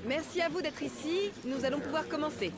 Merci à vous d'être ici. Nous allons pouvoir commencer.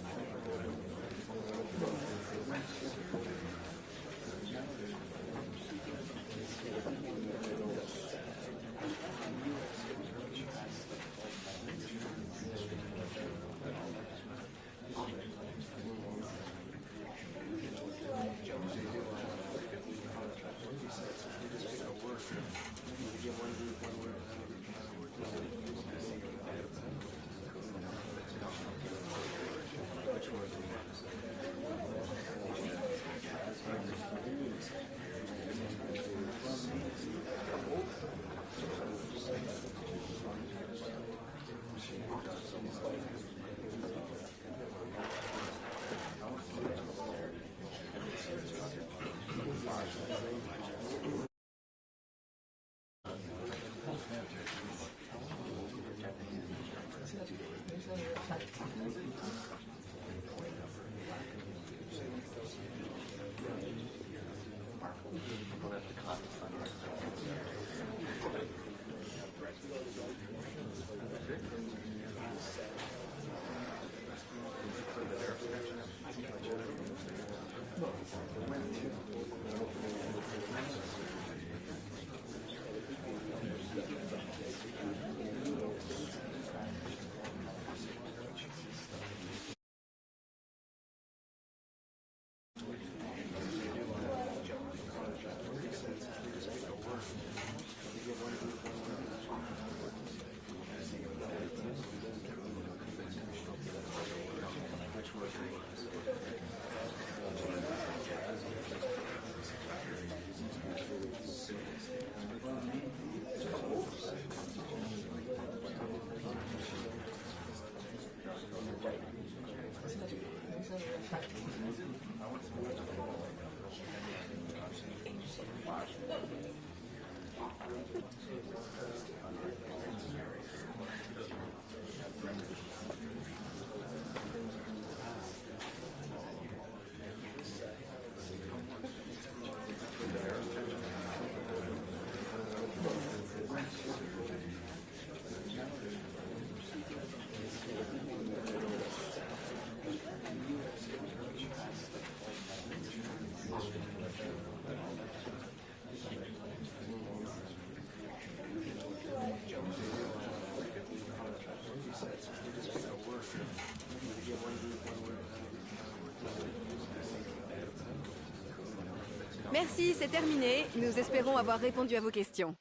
Merci, c'est terminé. Nous espérons avoir répondu à vos questions.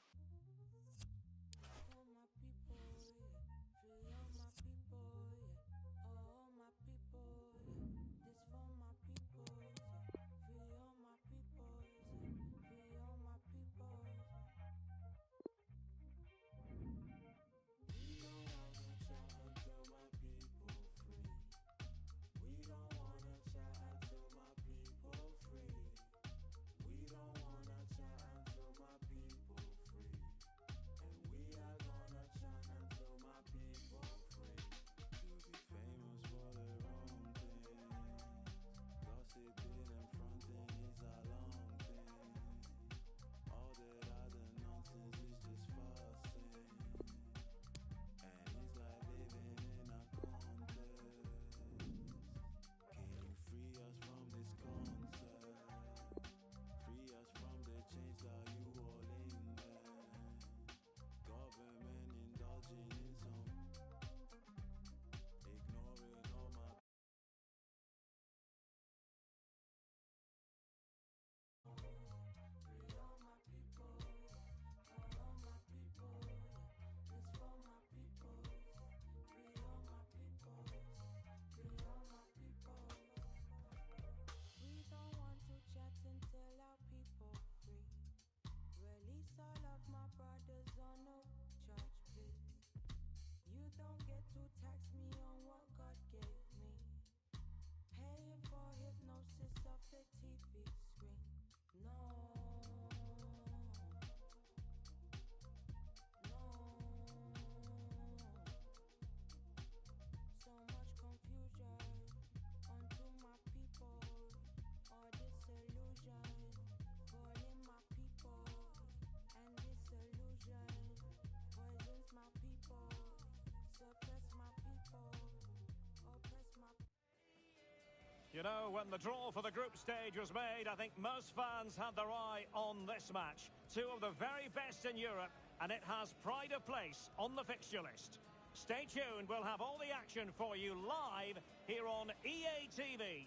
You know, when the draw for the group stage was made, I think most fans had their eye on this match. Two of the very best in Europe, and it has pride of place on the fixture list. Stay tuned, we'll have all the action for you live here on EA TV.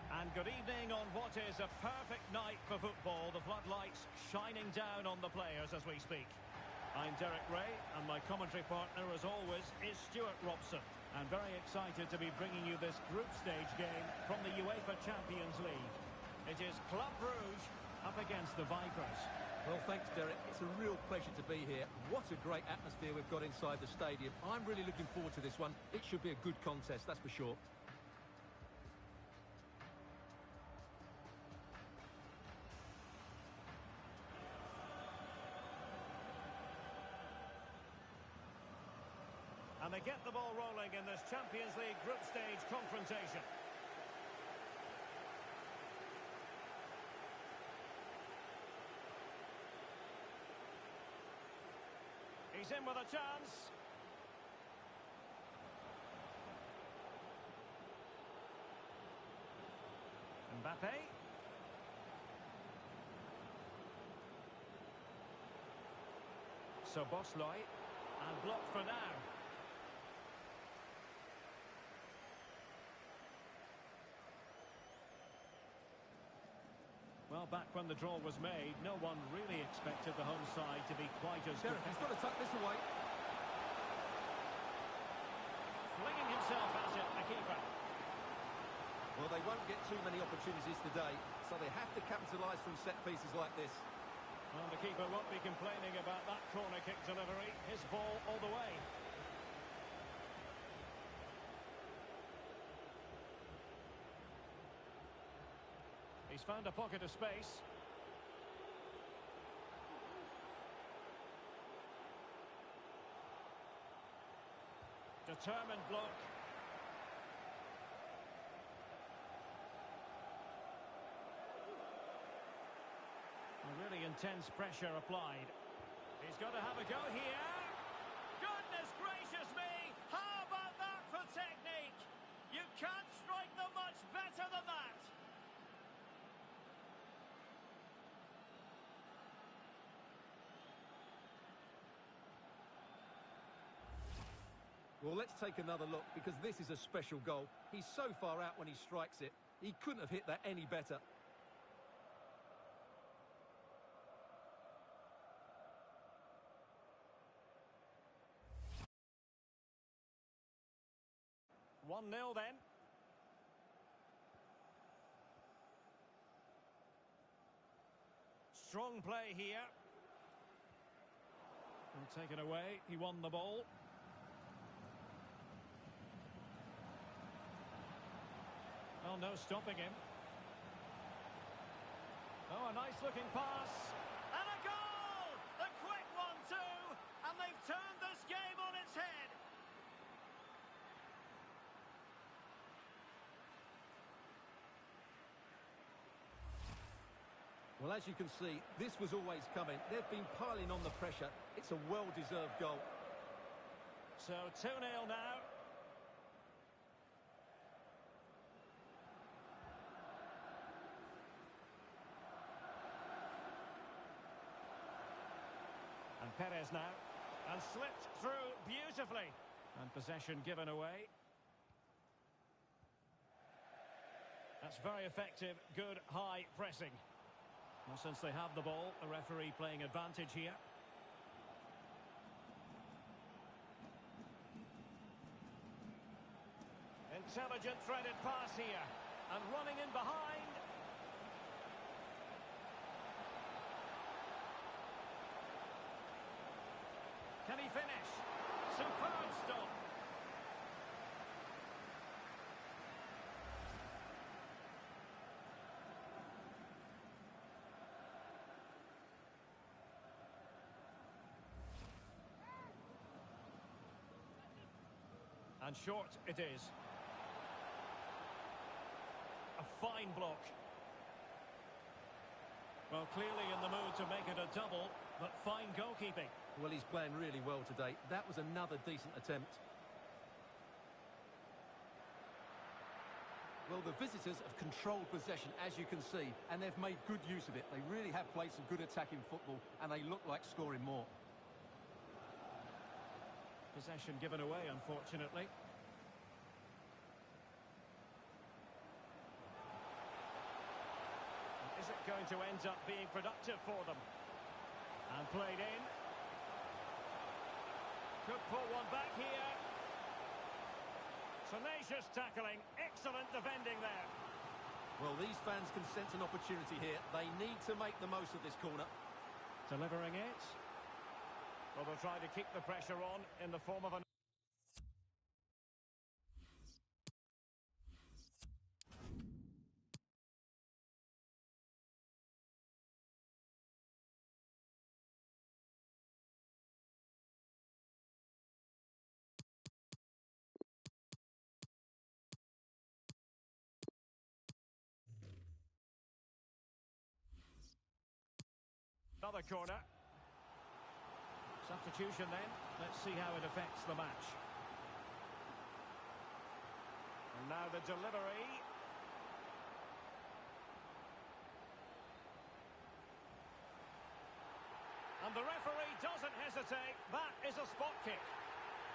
And good evening on what is a perfect night for football. The floodlights shining down on the players as we speak. I'm Derek Ray, and my commentary partner, as always, is Stuart Robson. And very excited to be bringing you this group stage game from the UEFA Champions League. It is Club Brugge up against the Vipers. Well, thanks, Derek. It's a real pleasure to be here. What a great atmosphere we've got inside the stadium. I'm really looking forward to this one. It should be a good contest, that's for sure. And they get the ball rolling in this Champions League group stage confrontation. He's in with a chance. Mbappe. Szoboszlai. And blocked for now. Well, back when the draw was made, no one really expected the home side to be quite as Derek, he's got to tuck this away. Flinging himself at it, the keeper. Well, they won't get too many opportunities today, so they have to capitalise from set pieces like this. Well, the keeper won't be complaining about that corner kick delivery. His ball all the way. He's found a pocket of space. Determined block. Really intense pressure applied. He's got to have a go here. Goodness gracious me! How about that for technique? You can't strike them much better than that. Well, let's take another look, because this is a special goal. He's so far out when he strikes it. He couldn't have hit that any better. One 0 then. Strong play here. And taken away. He won the ball. Well, no stopping him. Oh, a nice looking pass. And a goal! The quick one too! And they've turned this game on its head. Well, as you can see, this was always coming. They've been piling on the pressure. It's a well-deserved goal. So 2-0 now. And Perez now. And slipped through beautifully. And possession given away. That's very effective, good high pressing. Well, since they have the ball, the referee playing advantage here. Intelligent threaded pass here. And running in behind. Can he finish? Superb stop. And short it is. A fine block. Well, clearly in the mood to make it a double. but fine goalkeeping. Well, he's playing really well today. That was another decent attempt. Well, the visitors have controlled possession, as you can see, and they've made good use of it. They really have played some good attacking football, and they look like scoring more. Possession given away, unfortunately. Is it going to end up being productive for them? And played in. Could pull one back here. Tenacious tackling, excellent defending there. Well, these fans can sense an opportunity here. They need to make the most of this corner. Delivering it. Well, they'll try to keep the pressure on in the form of an... Another corner. Substitution then. Let's see how it affects the match. And now the delivery. And the referee doesn't hesitate. That is a spot kick.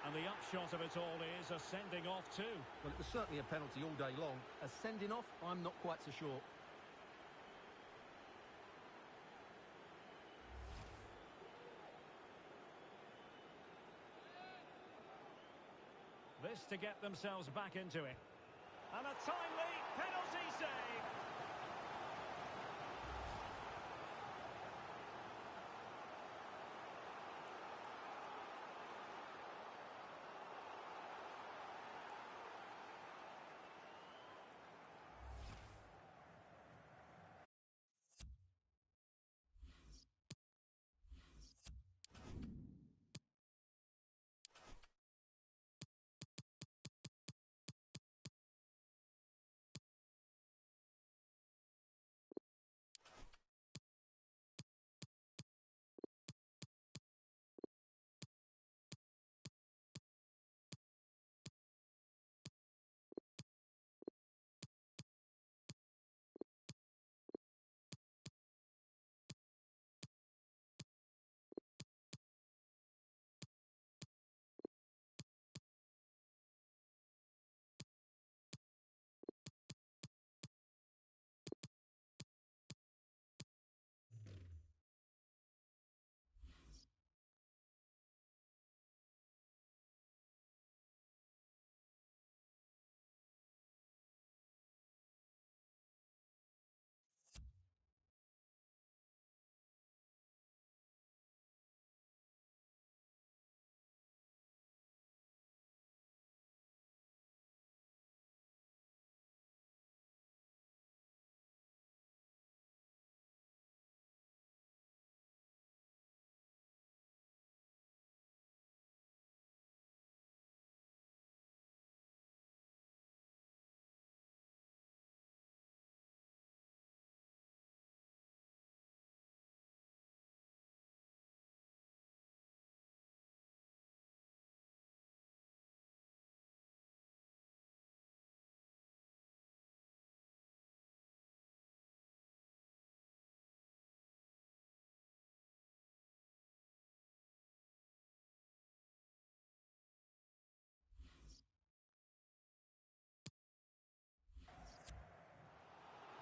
And the upshot of it all is a sending off too. Well, it was certainly a penalty all day long. A sending off, I'm not quite so sure. This to get themselves back into it. And a timely penalty save.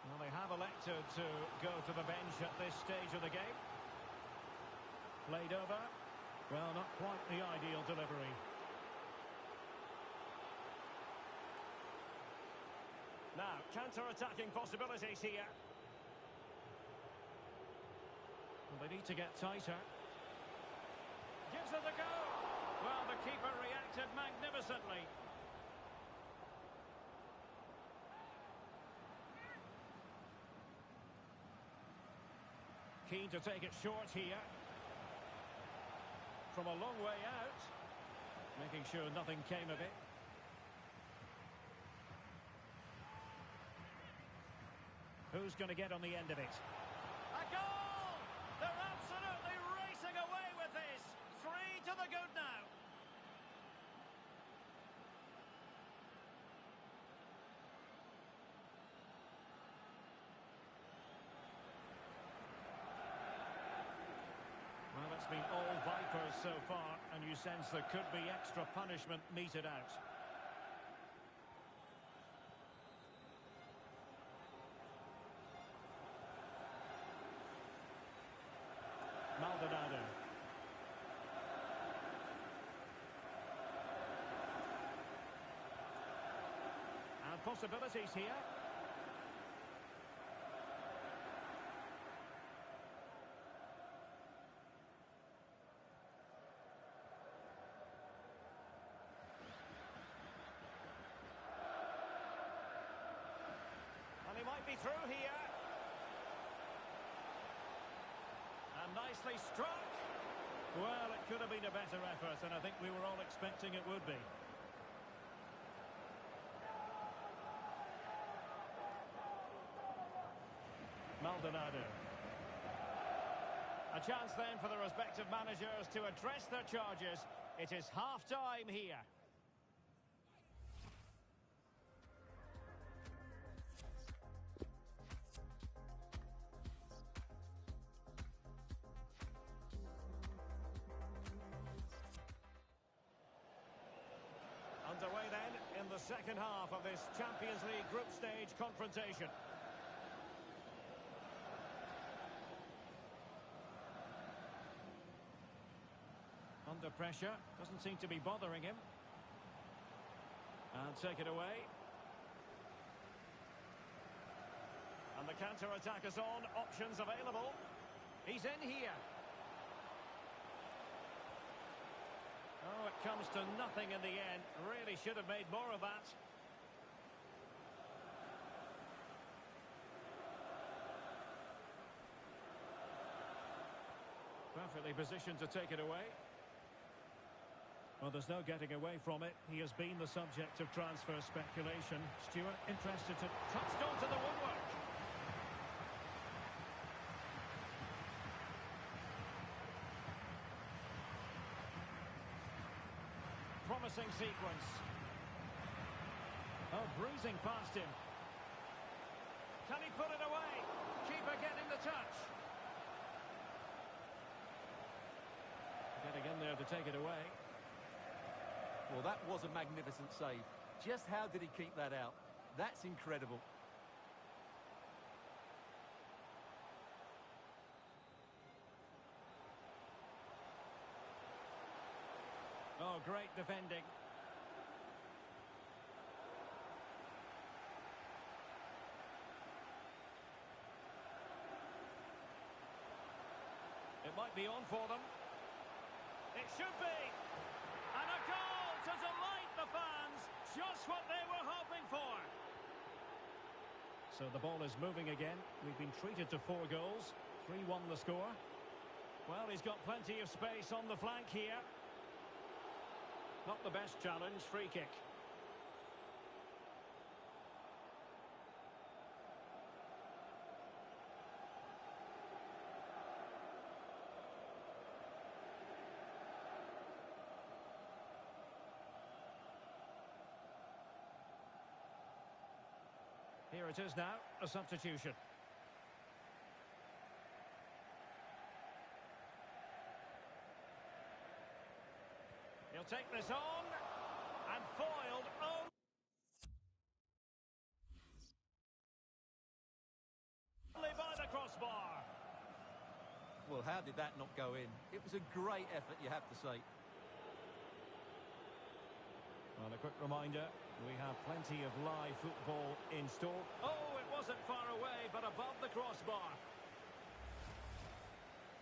Well, they have elected to go to the bench at this stage of the game. Played over. Well, not quite the ideal delivery. Now, counter-attacking possibilities here. Well, they need to get tighter. Gives it a go. Well, the keeper reacted magnificently. Keen to take it short here. From a long way out. Making sure nothing came of it. Who's going to get on the end of it? A goal! They're absolutely racing! It's been all Vipers so far, and you sense there could be extra punishment meted out. Maldonado. And possibilities here. And he might be through here. And nicely struck. Well, it could have been a better effort, and I think we were all expecting it would be. Maldonado. A chance then for the respective managers to address their charges. It is half-time here. Underway then in the second half of this Champions League group stage confrontation. Under pressure, doesn't seem to be bothering him. And take it away. And the counter-attack is on, options available. He's in here. Oh, it comes to nothing in the end. Really should have made more of that. Perfectly positioned to take it away. Well, there's no getting away from it. He has been the subject of transfer speculation. Stuart, interested to... touched onto the woodwork. Promising sequence. Oh, breezing past him. Can he put it away? Keeper getting the touch. Getting in there to take it away. Well, that was a magnificent save. Just how did he keep that out? That's incredible. Oh, great defending. It might be on for them. It should be. And a goal to delight the fans. Just what they were hoping for. So the ball is moving again. We've been treated to 4 goals. 3-1 the score. Well, he's got plenty of space on the flank here. Not the best challenge, free kick. Here it is now, a substitution. He'll take this on, and foiled only by the crossbar. Well, how did that not go in? It was a great effort, you have to say. Well, a quick reminder, we have plenty of live football in store. Oh, it wasn't far away, but above the crossbar.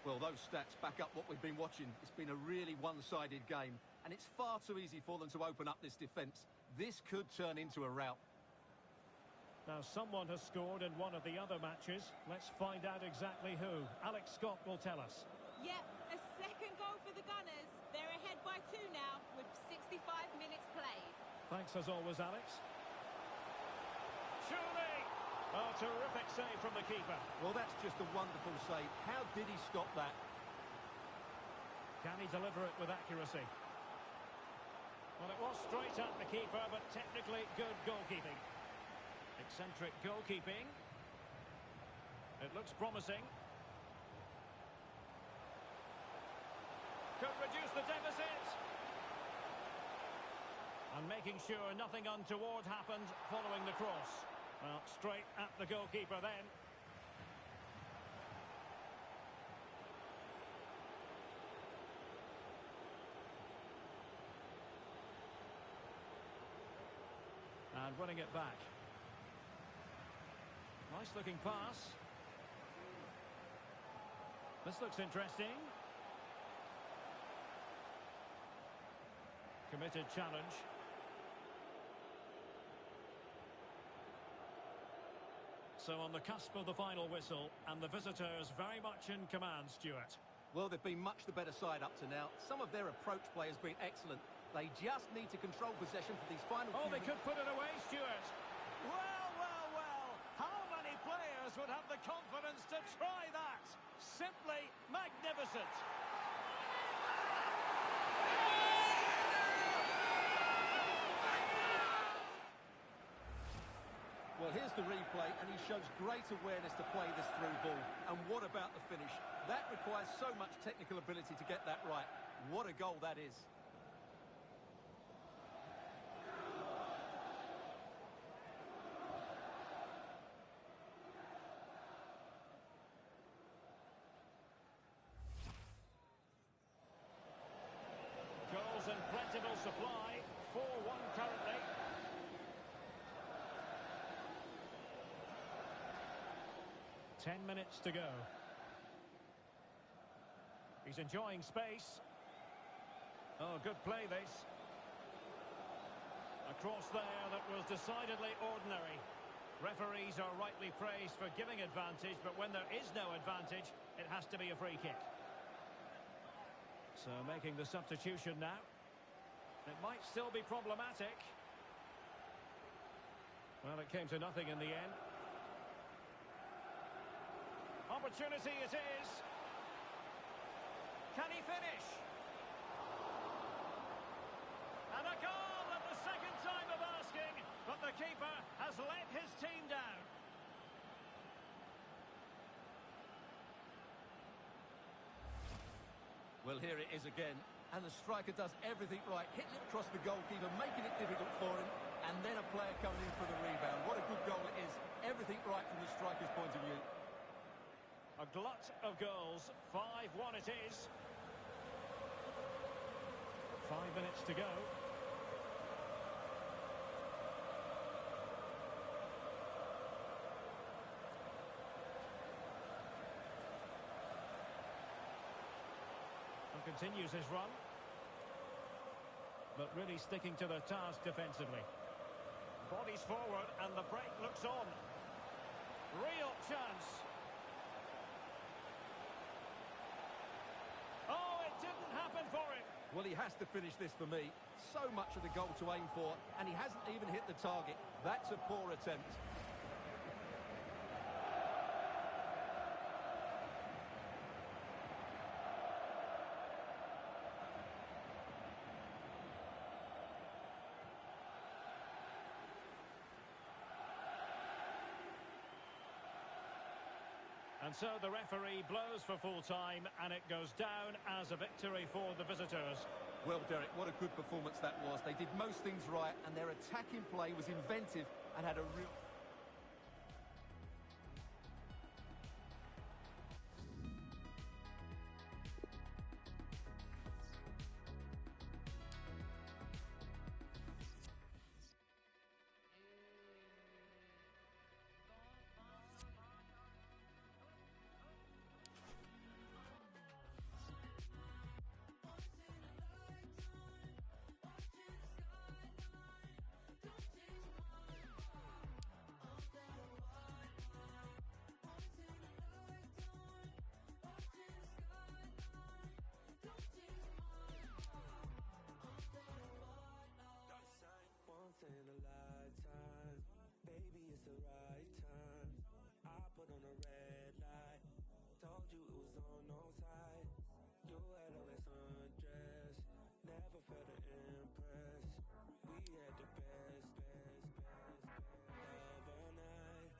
Well, those stats back up what we've been watching. It's been a really one-sided game, and it's far too easy for them to open up this defence. This could turn into a rout. Now, someone has scored in one of the other matches. Let's find out exactly who. Alex Scott will tell us. Yep, a second goal for the Gunners. They're ahead by 2 now, with 65 minutes played. Thanks as always, Alex. Surely! Oh, terrific save from the keeper. Well, that's just a wonderful save. How did he stop that? Can he deliver it with accuracy? Well, it was straight at the keeper, but technically good goalkeeping. Eccentric goalkeeping. It looks promising. could reduce the deficit. And making sure nothing untoward happened following the cross. Well, straight at the goalkeeper then. And winning it back. Nice looking pass. This looks interesting. Committed challenge. So on the cusp of the final whistle, and the visitors very much in command, Stuart. Well, they've been much the better side up to now. Some of their approach play has been excellent. They just need to control possession for these final few they minutes. could put it away, Stuart. Well, well, well. How many players would have the confidence to try that? Simply magnificent. Well, here's the replay, and he shows great awareness to play this through ball. And what about the finish? That requires so much technical ability to get that right. What a goal that is. Goals in plentiful supply. 4-1 currently. Ten minutes to go. He's enjoying space. Oh, good play this. A cross there that was decidedly ordinary. Referees are rightly praised for giving advantage, but when there is no advantage, it has to be a free kick. So making the substitution now. It might still be problematic. Well, it came to nothing in the end. Opportunity it is. Can he finish? And a goal at the second time of asking, but the keeper has let his team down. Well, here it is again. And the striker does everything right, hitting it across the goalkeeper, making it difficult for him, and then a player coming in for the rebound. What a good goal it is. Everything right from the striker's point of view. A glut of goals. 5-1 it is. 5 minutes to go. And continues his run. But really sticking to the task defensively. Bodies forward and the break looks on. Real chance. Oh, it didn't happen for him. Well, he has to finish this for me. So much of the goal to aim for, and he hasn't even hit the target. That's a poor attempt. And so the referee blows for full time, and it goes down as a victory for the visitors. Well, Derek, what a good performance that was. They did most things right, and their attacking play was inventive and had a real... In a lifetime, baby, it's the right time. I put on a red light, told you it was on side. You had on that sundress, never felt to impress. We had the best love all night.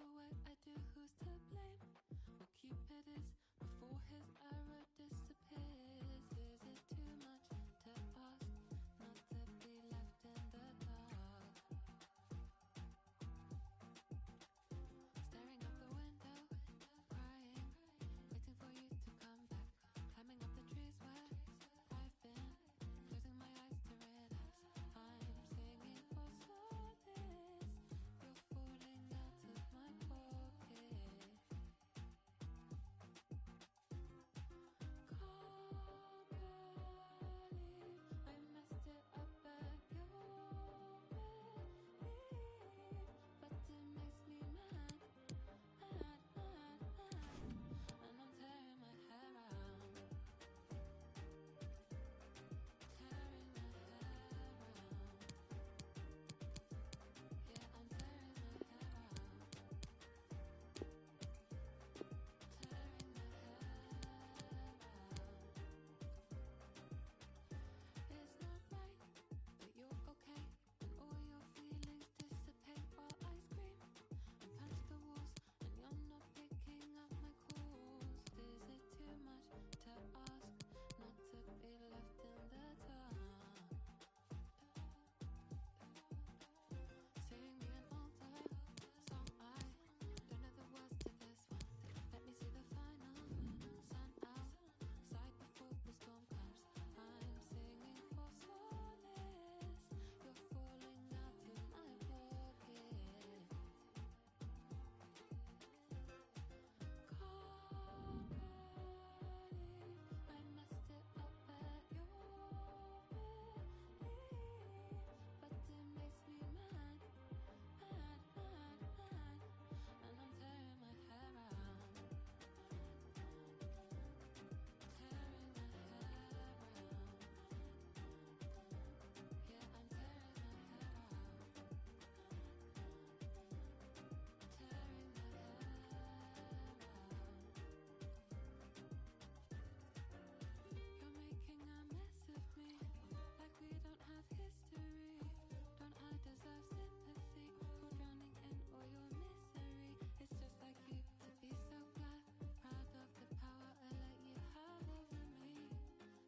the way I do, who's to blame? Well, Cupid is before his arrow disappears. Is it too much to ask not to be left in the dark? Staring out the window, crying, waiting for you to come back. Climbing up the trees where I've been, closing my eyes to relax. I'm singing for solace. You're falling out of my pocket. Can't believe I messed it up at your relief, but it makes me mad, mad, mad, mad, and I'm tearing my hair out, tearing my hair out. Yeah, I'm tearing my hair out, tearing my hair out. It's not right, but you're okay, and all your feelings dissipate while I scream and punch the walls, and you're not picking up my calls. Is it too much to ask not to be left in the dark? Sing me an older song, I don't know the words to this one. Let me see the final sun outside before the storm comes. I'm singing for solace. You're falling out of my pocket. Can't believe I messed it up at your relief, but it makes me mad, mad, mad, mad, and I'm tearing my hair out, tearing my hair out. Yeah, I'm tearing my hair out, tearing my hair out. You're making a mess of me, like we don't have history. Don't I deserve sympathy for drowning in all your misery? It's just like you to be so glad, proud of the power I let you have over me,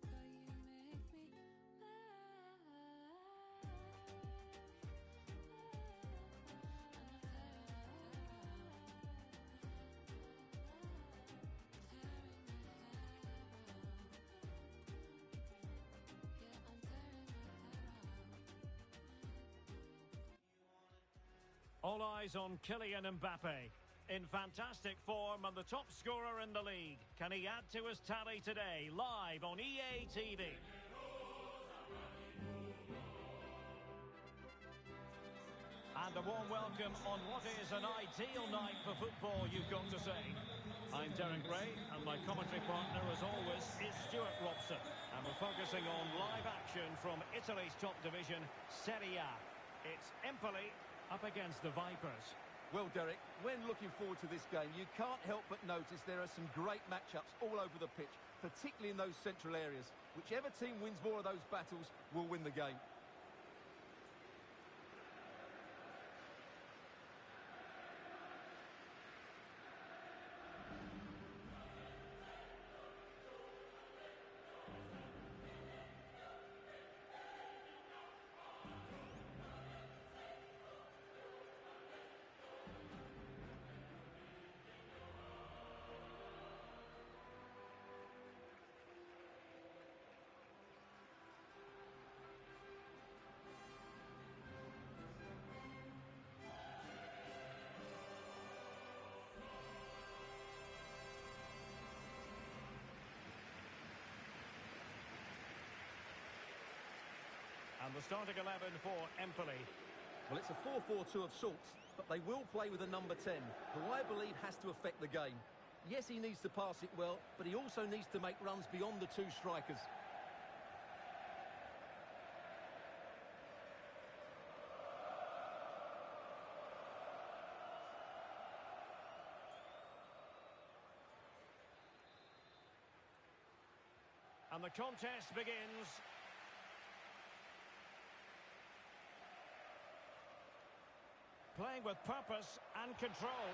but you make me mad, and I'm tearing my hair out, tearing my hair out. Yeah, I'm tearing my hair out. All eyes on Kylian Mbappe. In fantastic form and the top scorer in the league. Can he add to his tally today? Live on EA TV. And a warm welcome on what is an ideal night for football, you've got to say. I'm Derek Ray, and my commentary partner, as always, is Stuart Robson. And we're focusing on live action from Italy's top division, Serie A. It's Empoli up against the Vipers. Well, Derek, when looking forward to this game, you can't help but notice there are some great matchups all over the pitch, particularly in those central areas. Whichever team wins more of those battles will win the game. And the starting 11 for Empoli. Well, it's a 4-4-2 of sorts, but they will play with a number 10, who I believe has to affect the game. Yes, he needs to pass it well, but he also needs to make runs beyond the two strikers. And the contest begins. playing with purpose and control.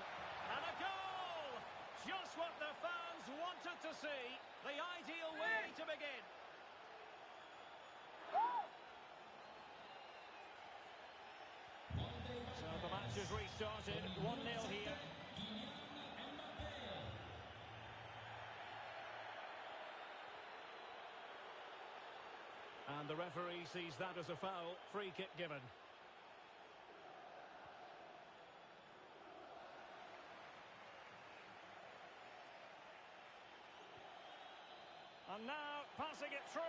And a goal! Just what the fans wanted to see. The ideal way to begin. So the match has restarted. 1-0 here. And the referee sees that as a foul. Free kick given. And now, passing it through.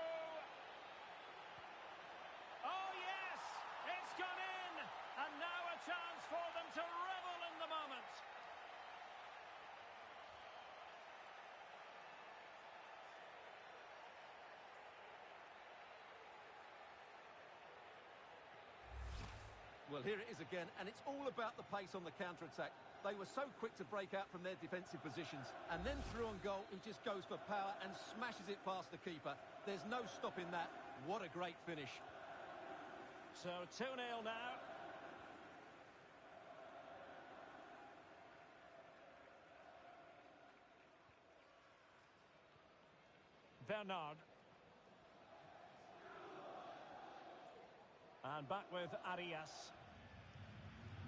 Oh, yes! It's gone in! And now a chance for them to revel in the moment. Well, here it is again, and it's all about the pace on the counter-attack. They were so quick to break out from their defensive positions, and then through on goal, he just goes for power and smashes it past the keeper. There's no stopping that. What a great finish. So 2-0 now. Bernard. And back with Arias.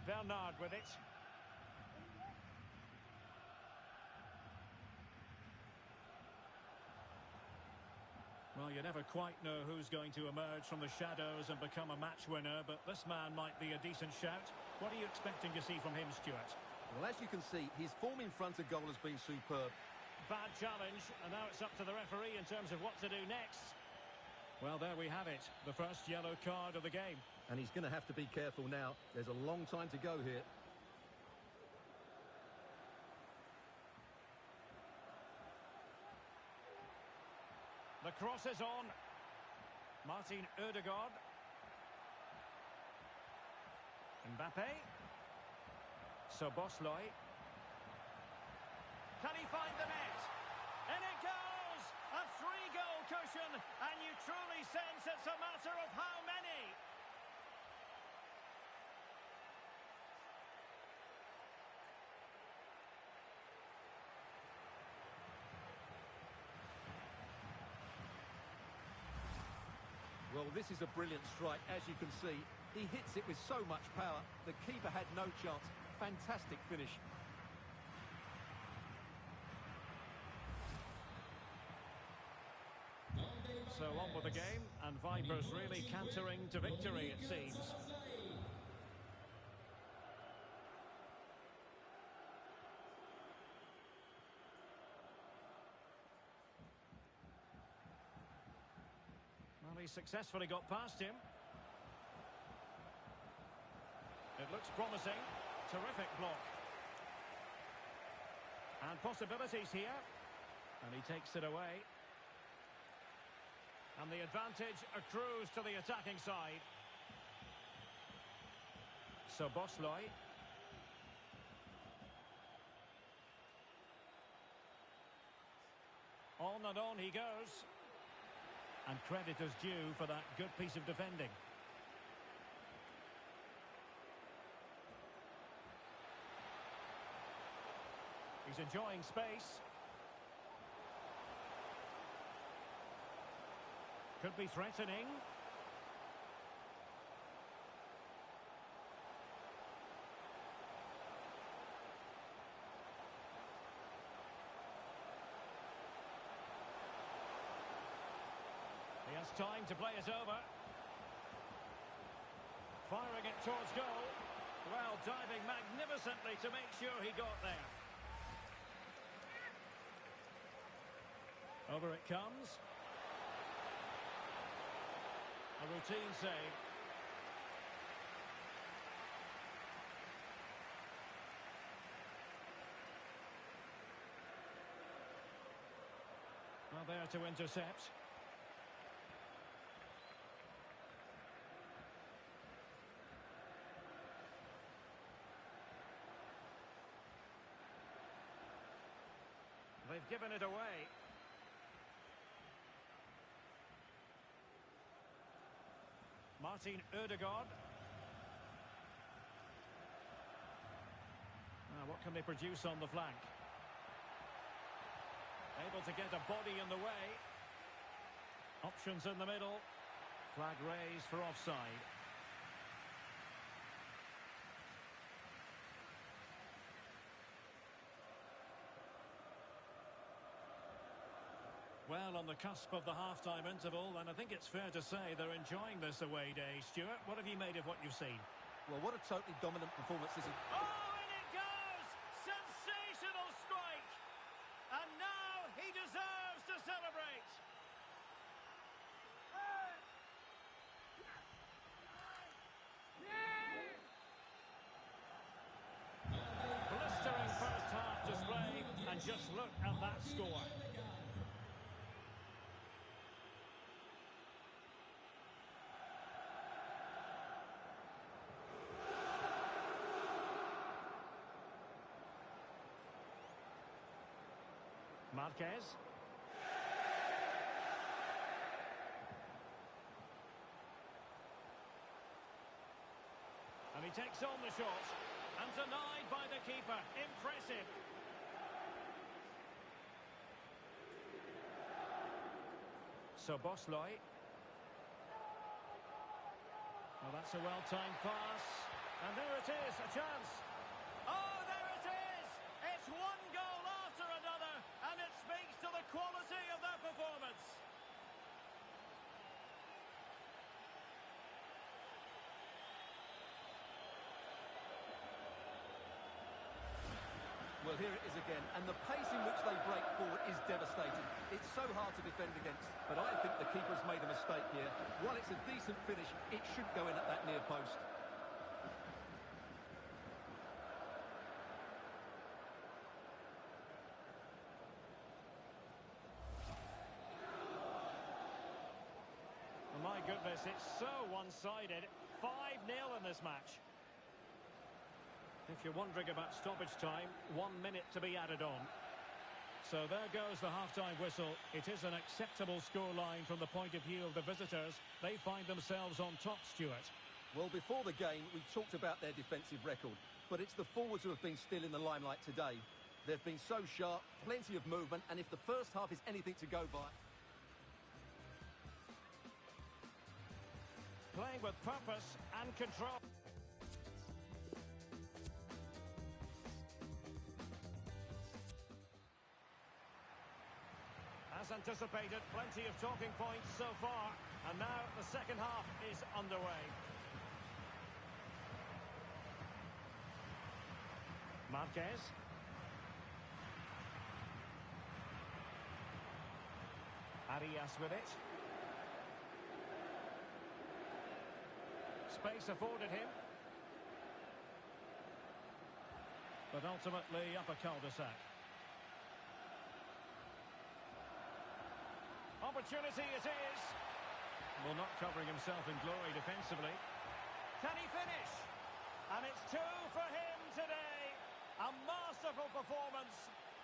Bernard with it. Well, you never quite know who's going to emerge from the shadows and become a match winner, but this man might be a decent shout. What are you expecting to see from him, Stuart? Well, as you can see, his form in front of goal has been superb. Bad challenge, and now it's up to the referee in terms of what to do next. Well, there we have it, the first yellow card of the game. And he's going to have to be careful now. There's a long time to go here. The cross is on. Martin Ødegaard. Mbappe. Szoboszlai. Can he find the net? And it goes! A 3-goal cushion, and you truly sense it's a matter of how many. Well, this is a brilliant strike, as you can see. He hits it with so much power. The keeper had no chance. Fantastic finish. So on with the game, and Vipers really cantering to victory, it seems. Well, he successfully got past him. It looks promising. Terrific block. And possibilities here. And he takes it away. And the advantage accrues to the attacking side. Szoboszlai. On and on he goes. And credit is due for that good piece of defending. He's enjoying space. Could be threatening. He has time to play it over. Firing it towards goal. Well, diving magnificently to make sure he got there. Over it comes. A routine save. Well, there to intercept. They've given it away. Martin Ødegaard. What can they produce on the flank? Able to get a body in the way. Options in the middle. Flag raised for offside. Well, on the cusp of the half-time interval, and I think it's fair to say they're enjoying this away day. Stuart, what have you made of what you've seen? Well, what a totally dominant performance this is. Oh, and it goes! Sensational strike! And now he deserves to celebrate! Blistering first-half display, and just look at that score. Marquez. And he takes on the shot. And denied by the keeper. Impressive. Szoboszlai. Well, that's a well-timed pass. And there it is, a chance. Oh, there it is! It's one goal after another, and it speaks to the quality of their performance. Well, here it is again, and the pace in which they break forward is devastating. It's so hard to defend against, but I think the keeper's made a mistake here. While it's a decent finish, it should go in at that near post. My goodness, it's so one-sided. 5-0 in this match. If you're wondering about stoppage time, 1 minute to be added on. So there goes the half-time whistle. It is an acceptable scoreline from the point of view of the visitors. They find themselves on top, Stuart. Well, before the game, we talked about their defensive record, but it's the forwards who have been still in the limelight today. They've been so sharp, plenty of movement, and if the first half is anything to go by... Playing with purpose and control. As anticipated, plenty of talking points so far, and now the second half is underway. Marquez. Arias with it. Space afforded him. But ultimately up a cul-de-sac. Opportunity it is. Well, not covering himself in glory defensively. Can he finish? And it's 2 for him today. A masterful performance.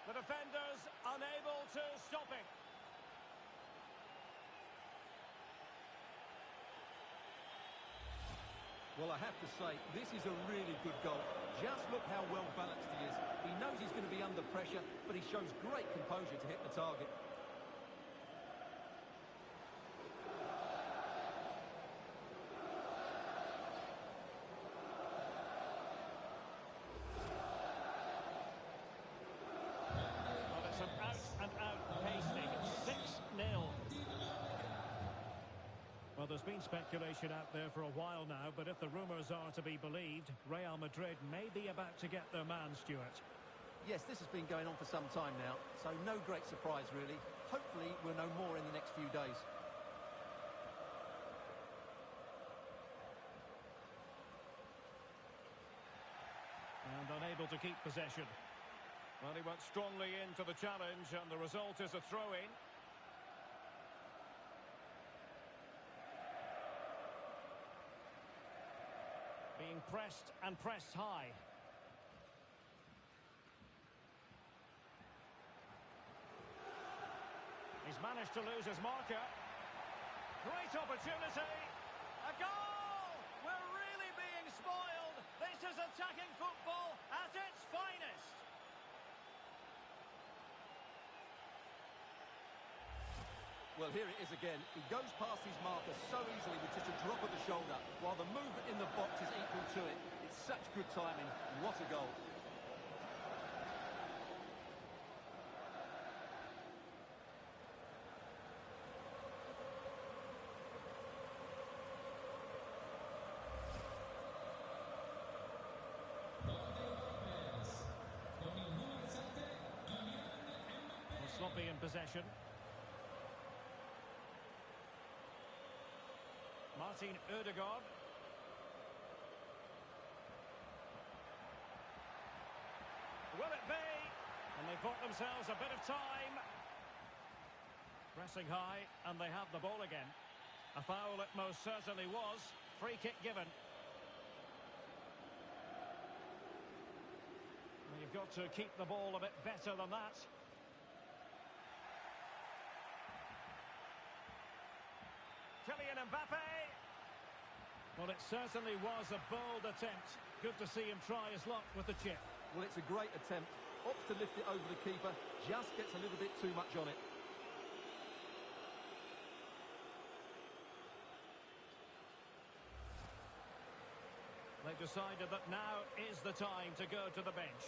The defenders unable to stop him. Well, I have to say, this is a really good goal. Just look how well balanced he is. He knows he's going to be under pressure, but he shows great composure to hit the target. Well, it's an out-and-out pasting. 6-0. Well, there's been speculation out there for a while now, but if the rumours are to be believed, Real Madrid may be about to get their man, Stuart. Yes, this has been going on for some time now, so no great surprise, really. Hopefully, we'll know more in the next few days. And unable to keep possession. Well, he went strongly into the challenge, and the result is a throw-in. Being pressed and pressed high. He's managed to lose his marker. Great opportunity. A goal! We're really being spoiled. This is attacking football at its finest. Well, here it is again. He goes past his marker so easily with just a drop of the shoulder, while the movement in the box is equal to it. It's such good timing. What a goal. Sloppy in possession. Martin Ødegaard. Will it be? And they've bought themselves a bit of time. Pressing high, and they have the ball again. A foul it most certainly was. Free kick given. Well, you've got to keep the ball a bit better than that. Kylian Mbappe. Well, it certainly was a bold attempt. Good to see him try his luck with the chip. Well, it's a great attempt. Opts to lift it over the keeper. Just gets a little bit too much on it. They've decided that now is the time to go to the bench.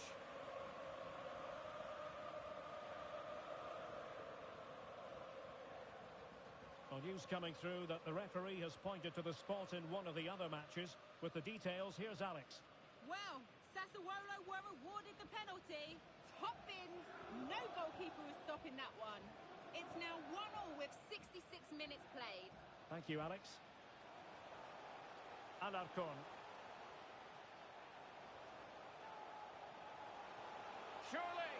Well, news coming through that the referee has pointed to the spot in one of the other matches. With the details, here's Alex. Well, Sassuolo were awarded the penalty. Top bins. No goalkeeper was stopping that one. It's now 1-1 with 66 minutes played. Thank you, Alex. Alarcon. Surely.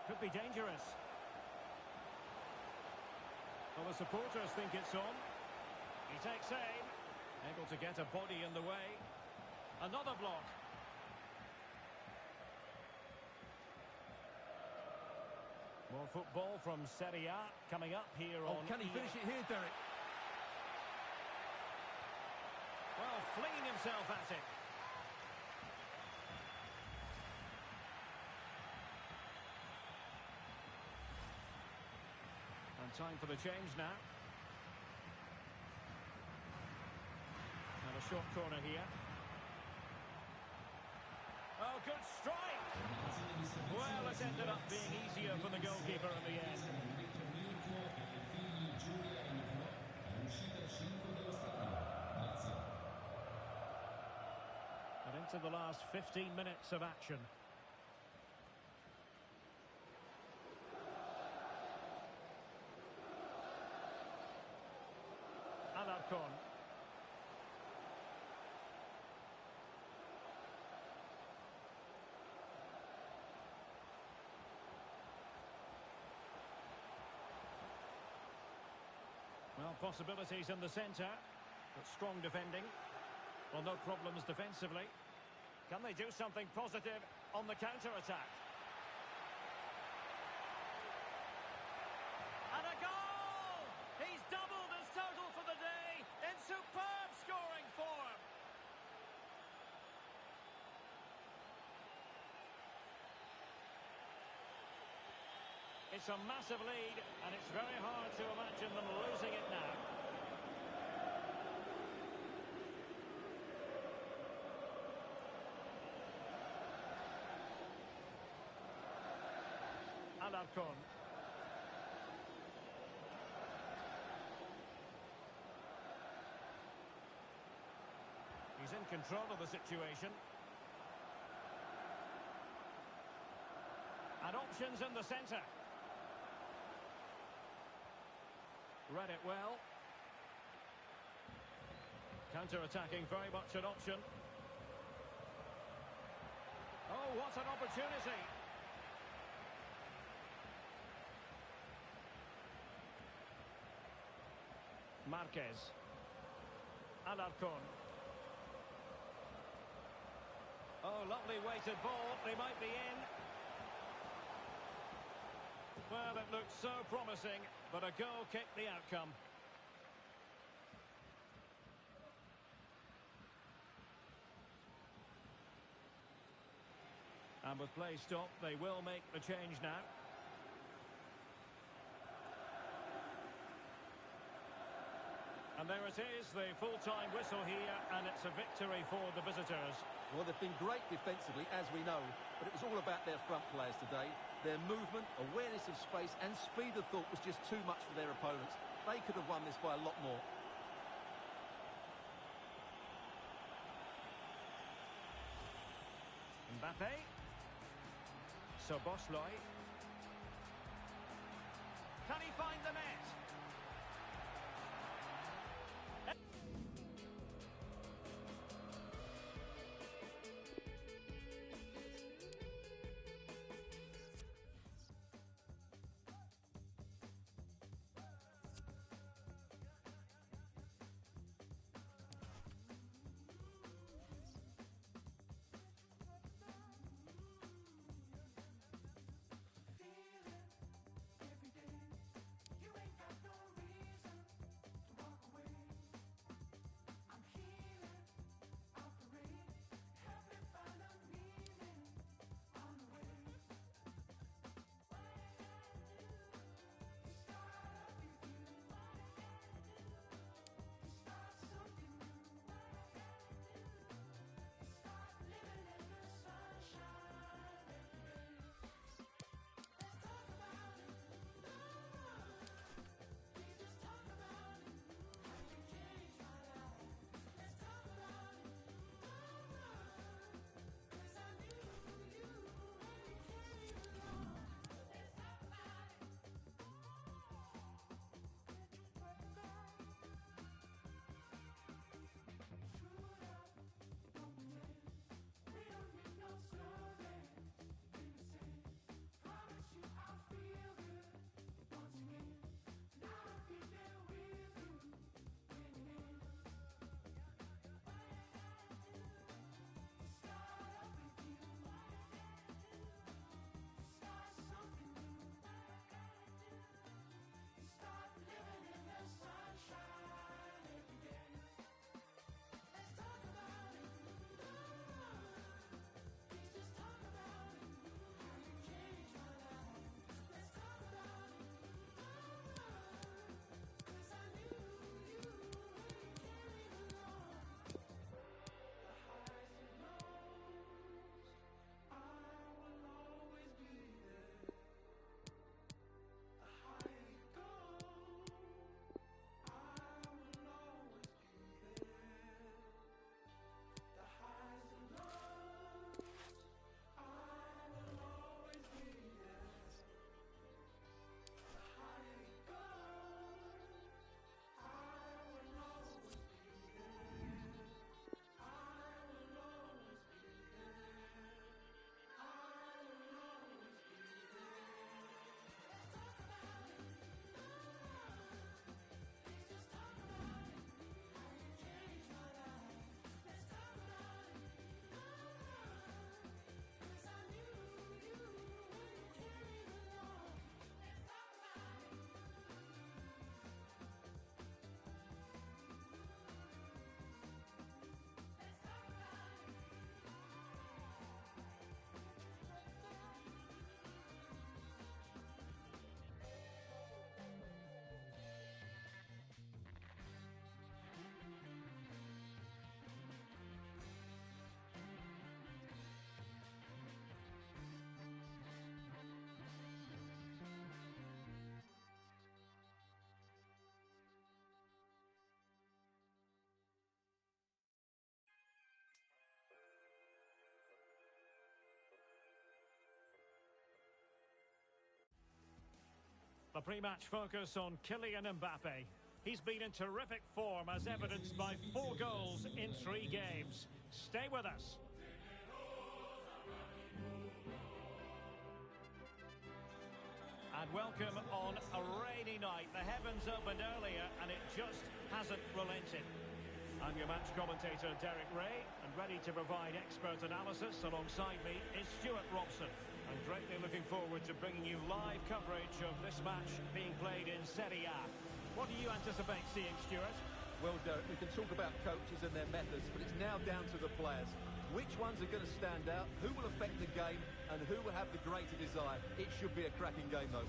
Could be dangerous. Well, the supporters think it's on. He takes aim. Able to get a body in the way. Another block. More football from Serie A coming up here on... Can he finish it here, Derek? Well, flinging himself at it. And time for the change now. And a short corner here. Oh, good strike! Well, it ended up being easier for the goalkeeper in the end. And into the last 15 minutes of action. Alarcon. Well, possibilities in the centre, but strong defending. Well, no problems defensively. Can they do something positive on the counter-attack? And a goal! He's doubled his total for the day in superb scoring form. It's a massive lead, and it's very hard to imagine them losing it now. Alarcon. He's in control of the situation. And options in the centre. Read it well. Counter-attacking, very much an option. Oh, what an opportunity! Marquez. Alarcon. Oh, lovely weighted ball. They might be in. Well, it looked so promising, but a goal kicked the outcome. And with play stopped, they will make the change now. there it is, the full-time whistle here, and it's a victory for the visitors. Well, they've been great defensively, as we know, but it was all about their front players today. Their movement, awareness of space and speed of thought was just too much for their opponents. They could have won this by a lot more. Mbappe. Szoboszlai. Can he find the net? The pre-match focus on Kylian Mbappe. He's been in terrific form as evidenced by 4 goals in 3 games. Stay with us. And welcome on a rainy night. The heavens opened earlier and it just hasn't relented. I'm your match commentator Derek Ray, and ready to provide expert analysis alongside me is Stuart Robson. I'm greatly looking forward to bringing you live coverage of this match being played in Serie A. What do you anticipate seeing, Stuart? Well, Derek, we can talk about coaches and their methods, but it's now down to the players. Which ones are going to stand out, who will affect the game, and who will have the greater desire? It should be a cracking game, though.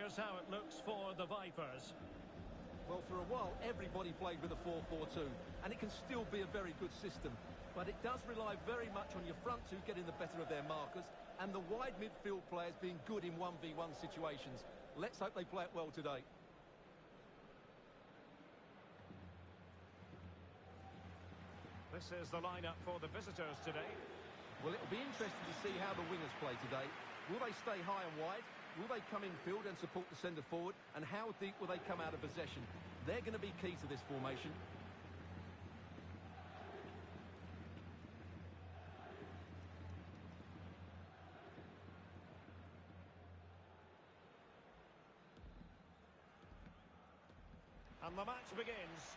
here's how it looks for the Vipers. Well, for a while, everybody played with a 4-4-2, and it can still be a very good system. But it does rely very much on your front two getting the better of their markers, and the wide midfield players being good in 1v1 situations. Let's hope they play it well today. This is the lineup for the visitors today. Well, it'll be interesting to see how the wingers play today. Will they stay high and wide? Will they come in field and support the centre forward? And how deep will they come out of possession? They're going to be key to this formation. And the match begins.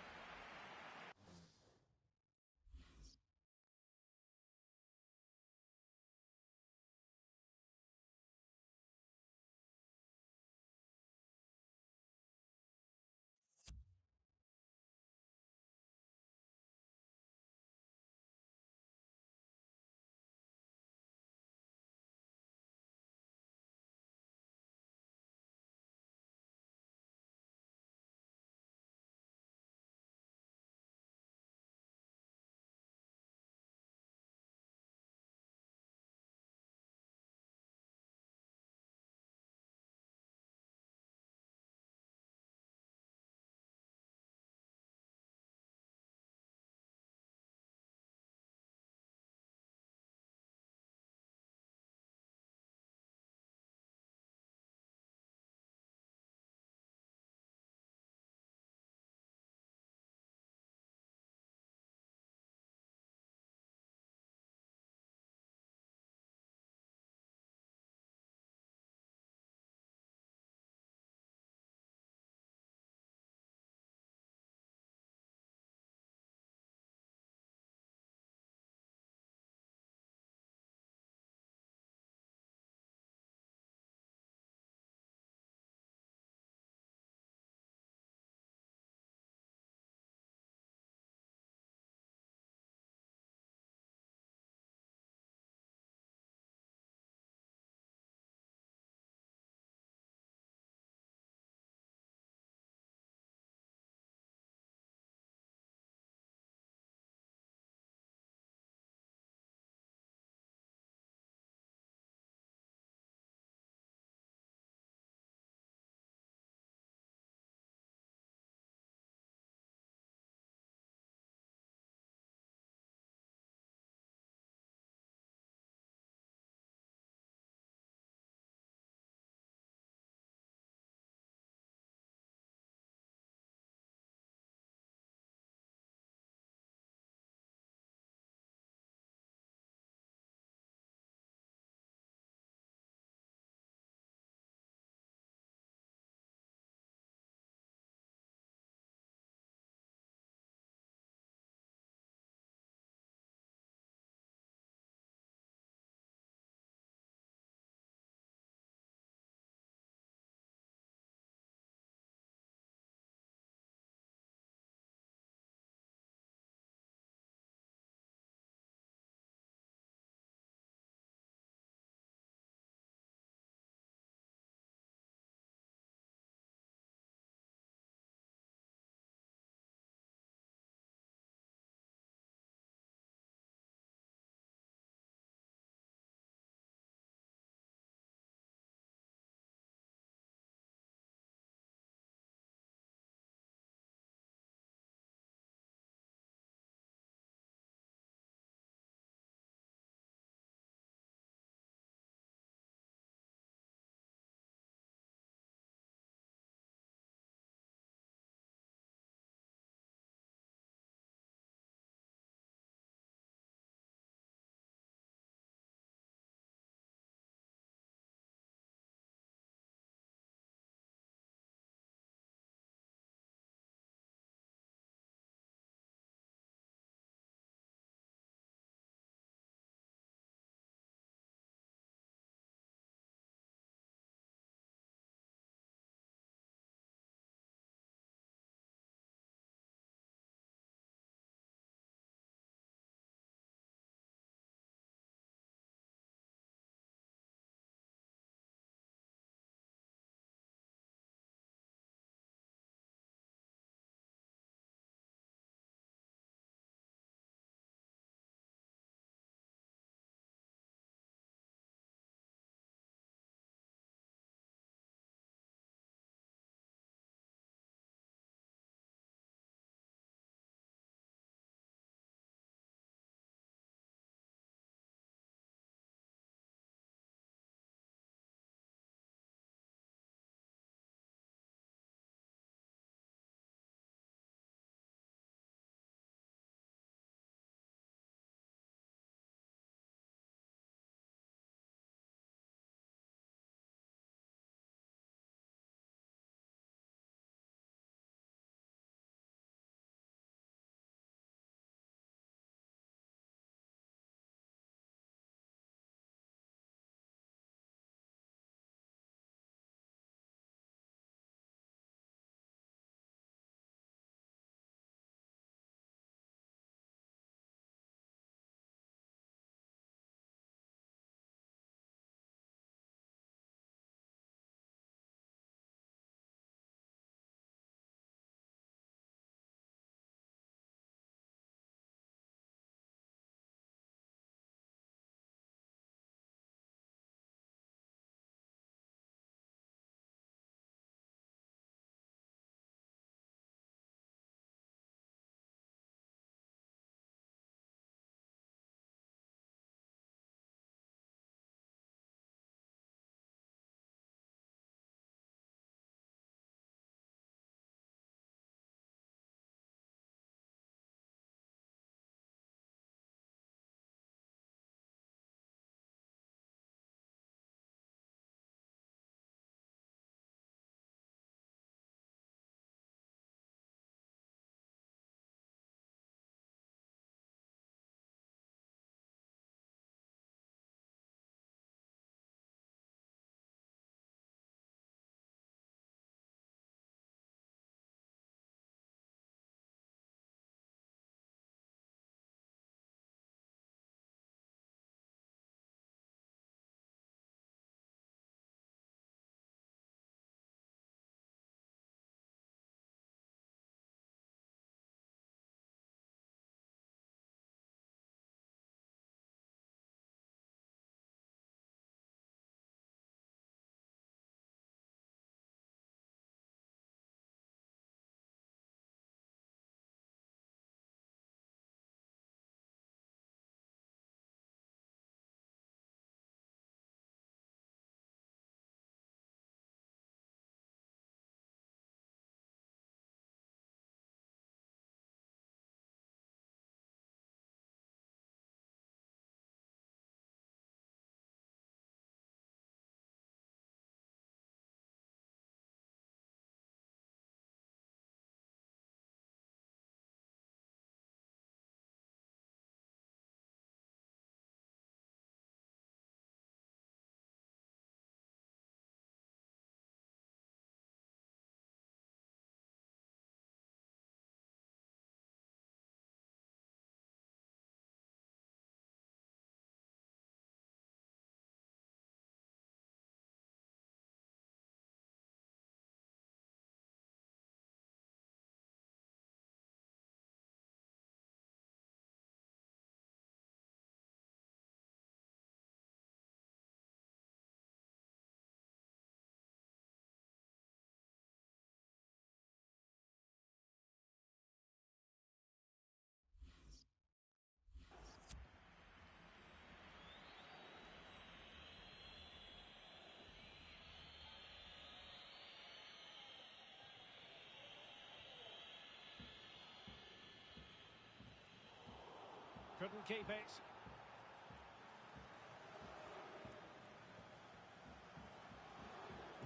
Couldn't keep it.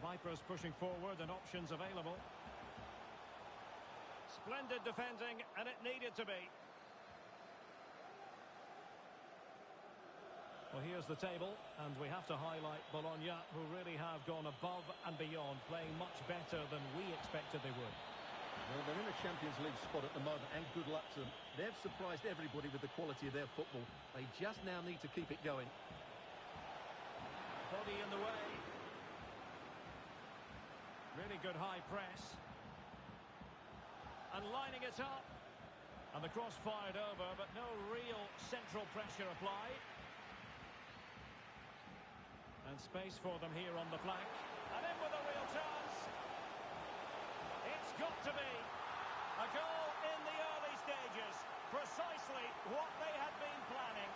Vipers pushing forward and options available. Splendid defending, and it needed to be. Well, here's the table, and we have to highlight Bologna, who really have gone above and beyond, playing much better than we expected they would. Well, they're in a Champions League spot at the moment, and good luck to them. They've surprised everybody with the quality of their football. They just now need to keep it going. Body in the way. Really good high press. And lining it up. And the cross fired over, but no real central pressure applied. And space for them here on the flank. And in with a real chance. It's got to be a goal in the early stages. Precisely what they had been planning.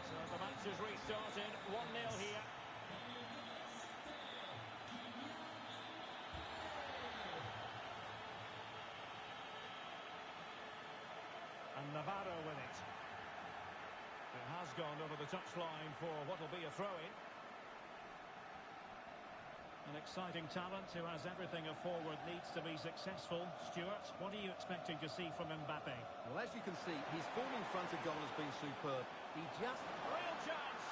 So the match is restarted. 1-0 here. And Navarro with it. It has gone over the touchline for what will be a throw-in. An exciting talent who has everything a forward needs to be successful. Stuart, what are you expecting to see from Mbappe? Well, as you can see, his form in front of goal has been superb. He just... Real chance!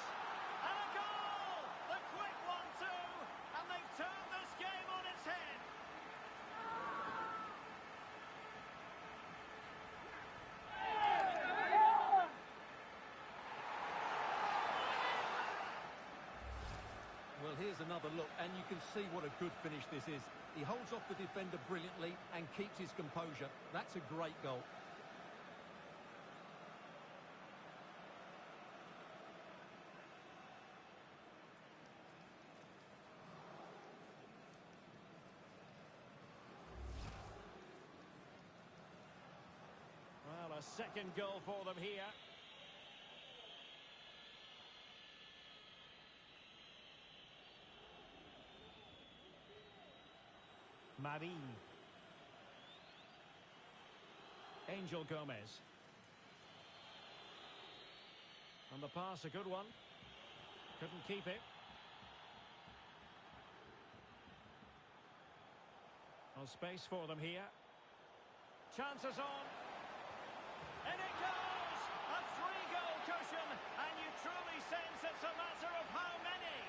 And a goal! The quick 1-2! And they've turned this game on its head! Well, here's another look, and you can see what a good finish this is. He holds off the defender brilliantly and keeps his composure. That's a great goal. Well, a second goal for them here. Marie. Angel Gomez. And the pass, a good one. Couldn't keep it. No space for them here. Chances on. And it goes! A 3-goal cushion, and you truly sense it's a matter of how many.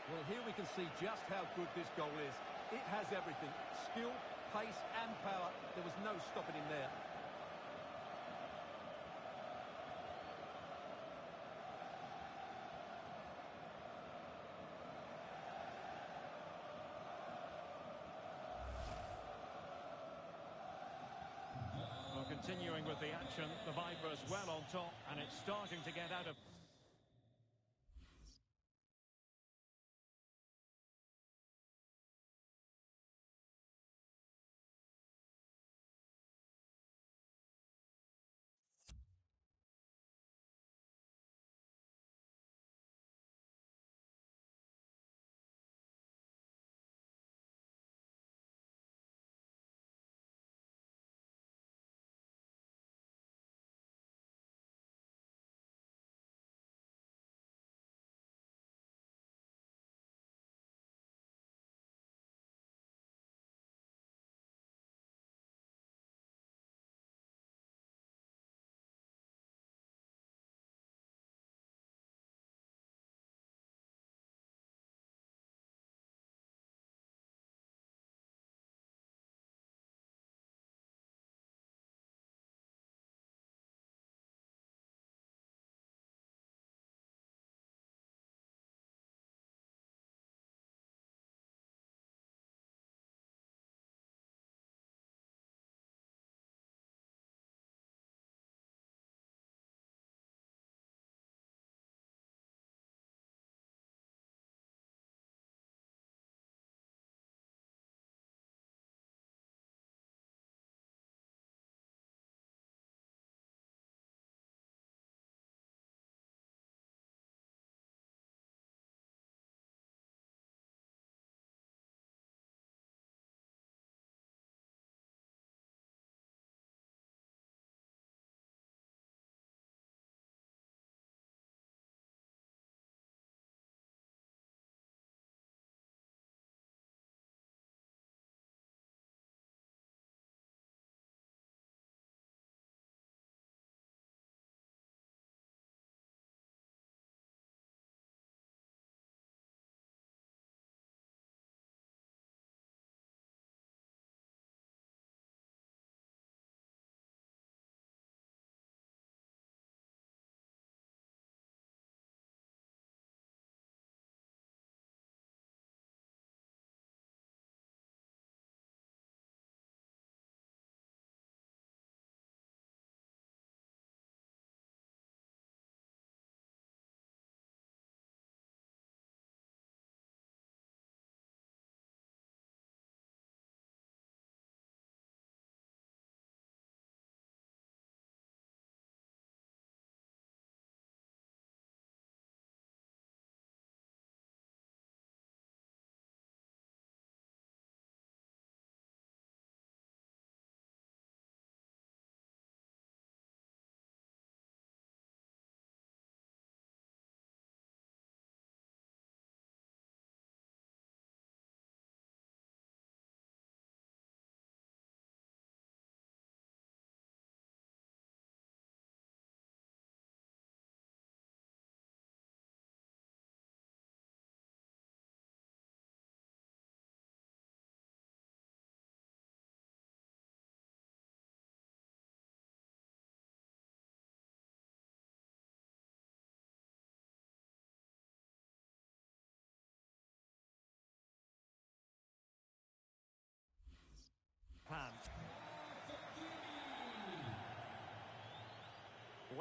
Well, here we can see just how good this goal is. It has everything. Skill, pace and power. There was no stopping him there. Well, continuing with the action, the Vipers well on top, and it's starting to get out of...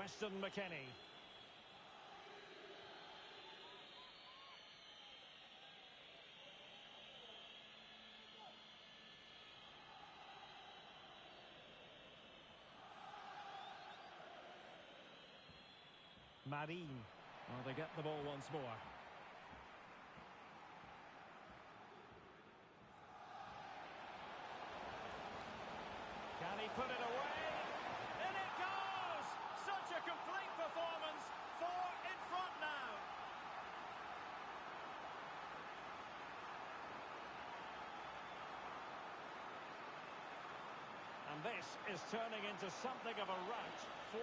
Weston McKennie. Marin. Well, they get the ball once more. Can he put it away? In it goes! Such a complete performance. 4 in front now. And this is turning into something of a rout. 4-0.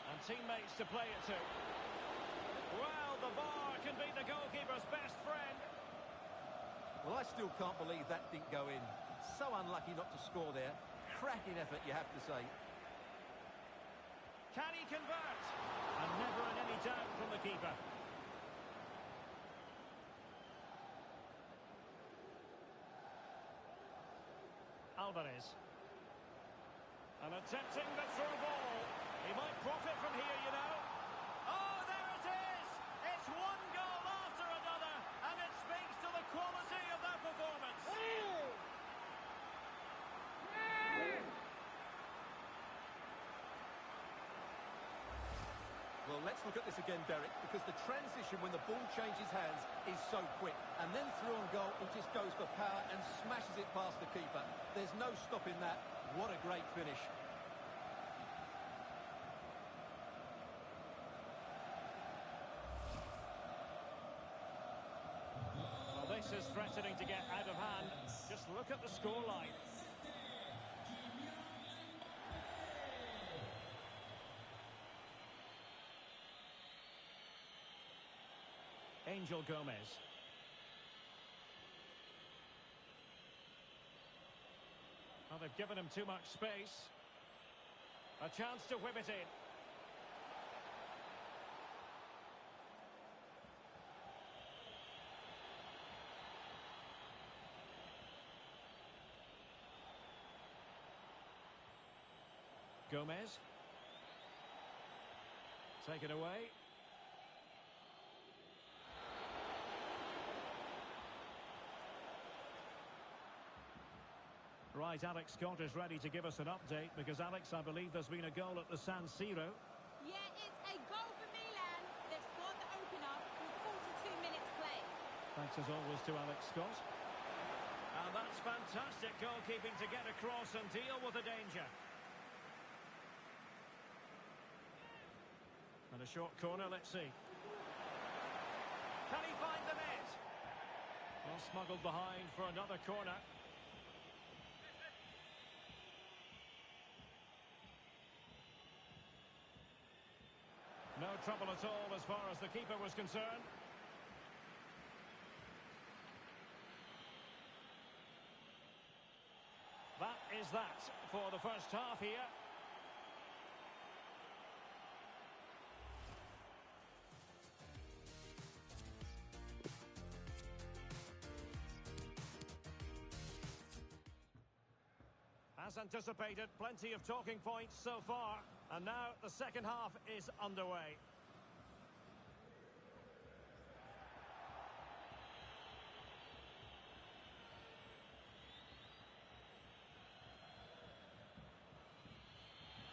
And teammates to play it to. Well, the bar can be the goalkeeper's best friend. Well, I still can't believe that didn't go in. So unlucky not to score there. Cracking effort, you have to say. Can he convert? And never in any doubt from the keeper. Alvarez. And attempting the through ball. He might profit from here, you know. Oh, there it is! It's one goal after another, and it speaks to the quality of their performance. Well, let's look at this again, Derek, because the transition when the ball changes hands is so quick. And then through on goal, he just goes for power and smashes it past the keeper. There's no stopping that. What a great finish. Well, this is threatening to get out of hand. Just look at the scoreline. Angel Gomez. Well, they've given him too much space. A chance to whip it in. Gomez. Take it away. Right, Alex Scott is ready to give us an update because, Alex, I believe there's been a goal at the San Siro. Yeah, it's a goal for Milan. They've scored the opener with 42 minutes played. Thanks as always to Alex Scott. And that's fantastic goalkeeping to get across and deal with the danger. And a short corner, let's see. Can he find the net? Well, smuggled behind for another corner. No trouble at all as far as the keeper was concerned. That is that for the first half here. As anticipated, plenty of talking points so far. And now the second half is underway.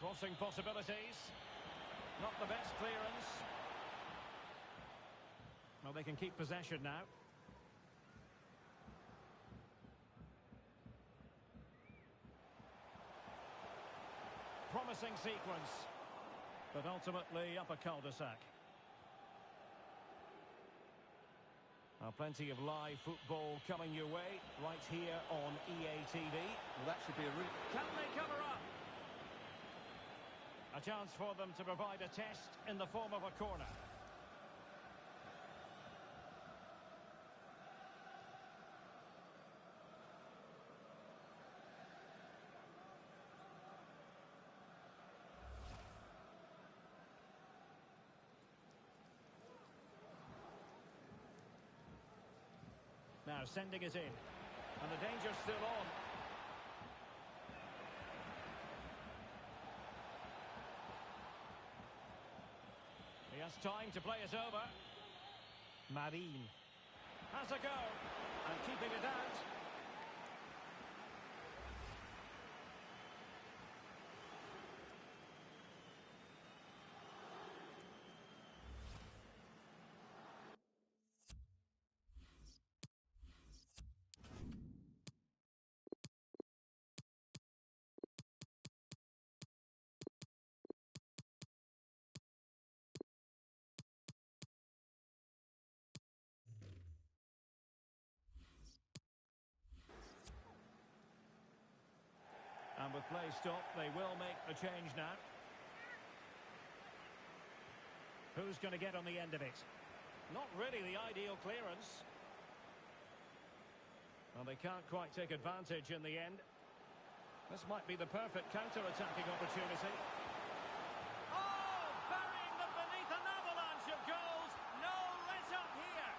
Crossing possibilities. Not the best clearance. Well, they can keep possession now. Promising sequence, but ultimately up a cul-de-sac. Plenty of live football coming your way right here on EA TV. Well, that should be a really... Can they cover up? A chance for them to provide a test in the form of a corner. now, sending it in. And the danger's still on. He has time to play it over. Marin has a go and keeping it out. And with play stopped, they will make a change now. Who's going to get on the end of it? Not really the ideal clearance. Well, they can't quite take advantage in the end. This might be the perfect counter-attacking opportunity. Oh, burying them beneath an avalanche of goals. No let-up here.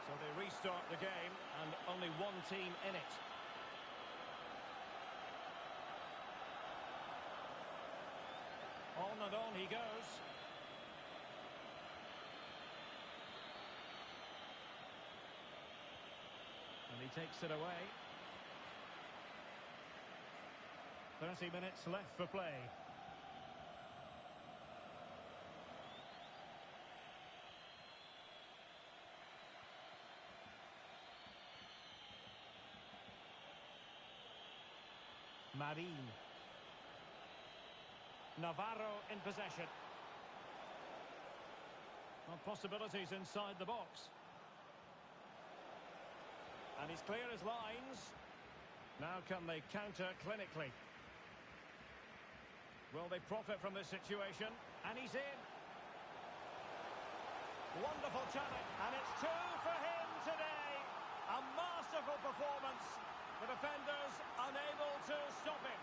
So they restart the game, and only one team in it. On and on he goes. And he takes it away. 30 minutes left for play. Marin. Navarro in possession. Well, possibilities inside the box. And he's clear his lines. Now can they counter clinically? Will they profit from this situation? And he's in. Wonderful challenge. And it's two for him today. A masterful performance. The defenders unable to stop him.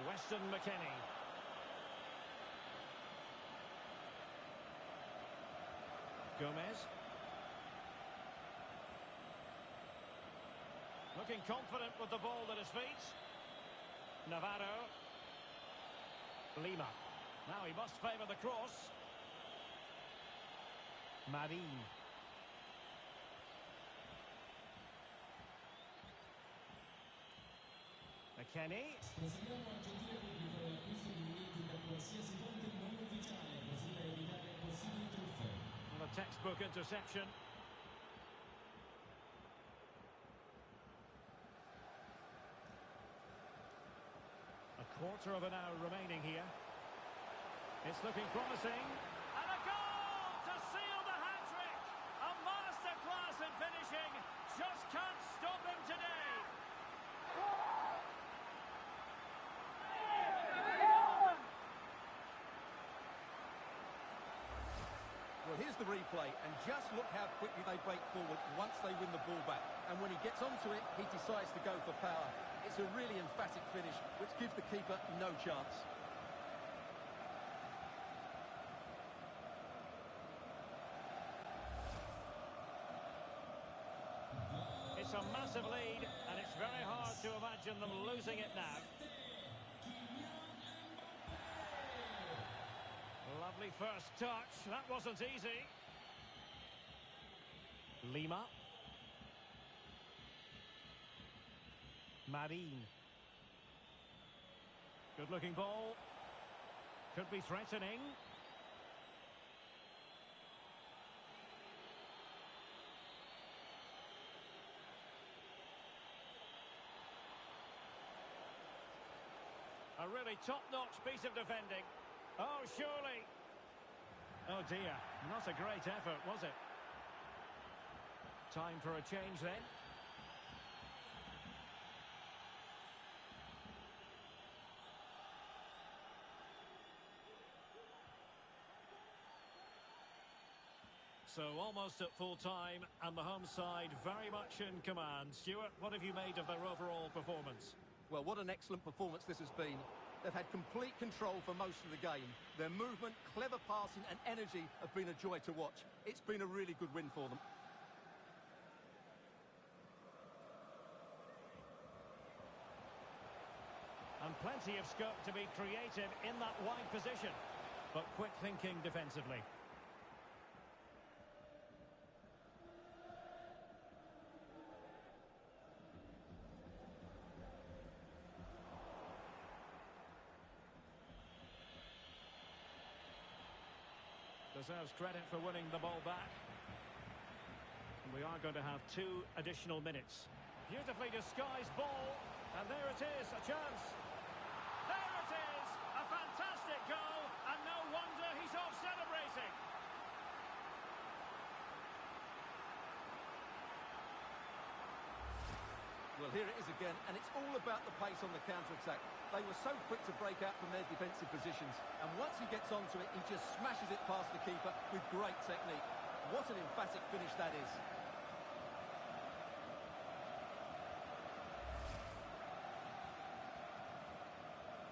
Weston McKennie. Gomez. Looking confident with the ball at his feet. Navarro. Lima. Now he must favour the cross. Marin. McKennie. Consigliamo al gentile pubblico l'acquisto di biglietti per qualsiasi fonte non ufficiale, così da evitare possibili truffe. And a textbook interception. A quarter of an hour remaining here. It's looking promising. And a goal to seal the hat-trick. A masterclass in finishing. Just can't stop him today. Well, here's the replay, and just look how quickly they break forward once they win the ball back. And when he gets onto it, he decides to go for power. It's a really emphatic finish, which gives the keeper no chance. It's a massive lead, and it's very hard to imagine them losing it now. Lovely first touch. That wasn't easy. Lima. Marin. Good-looking ball. Could be threatening. A really top-notch piece of defending. Oh, surely. Oh, dear. Not a great effort, was it? Time for a change then. So almost at full time, and the home side very much in command. Stuart, what have you made of their overall performance? Well, what an excellent performance this has been. They've had complete control for most of the game. Their movement, clever passing and energy have been a joy to watch. It's been a really good win for them. And plenty of scope to be creative in that wide position. But quick thinking defensively. Deserves credit for winning the ball back. And we are going to have 2 additional minutes. Beautifully disguised ball. And there it is, a chance. There it is! A fantastic goal, and no wonder he's off celebrating. Well, here it is again, and it's all about the pace on the counter-attack. They were so quick to break out from their defensive positions, and once he gets onto it, he just smashes it past the keeper with great technique. What an emphatic finish that is.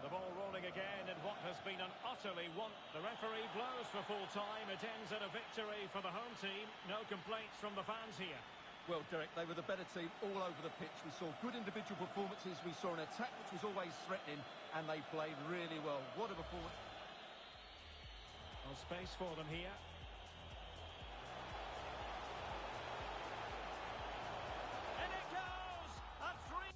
The ball rolling again in what has been an utterly The referee blows for full time. It ends in a victory for the home team. No complaints from the fans here. Well, Derek, they were the better team all over the pitch. We saw good individual performances. We saw an attack which was always threatening, and they played really well. What a performance. Well, space for them here. And it goes! A 3.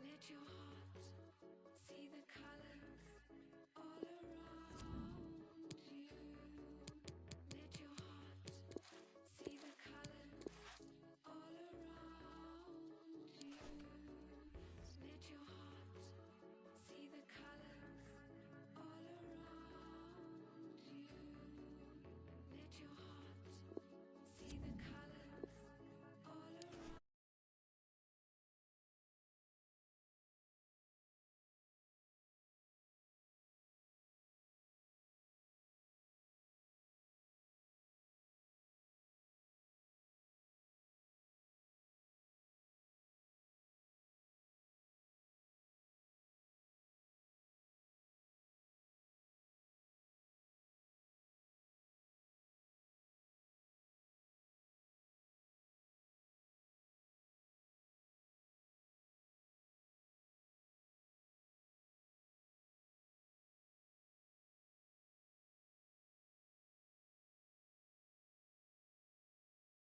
Let your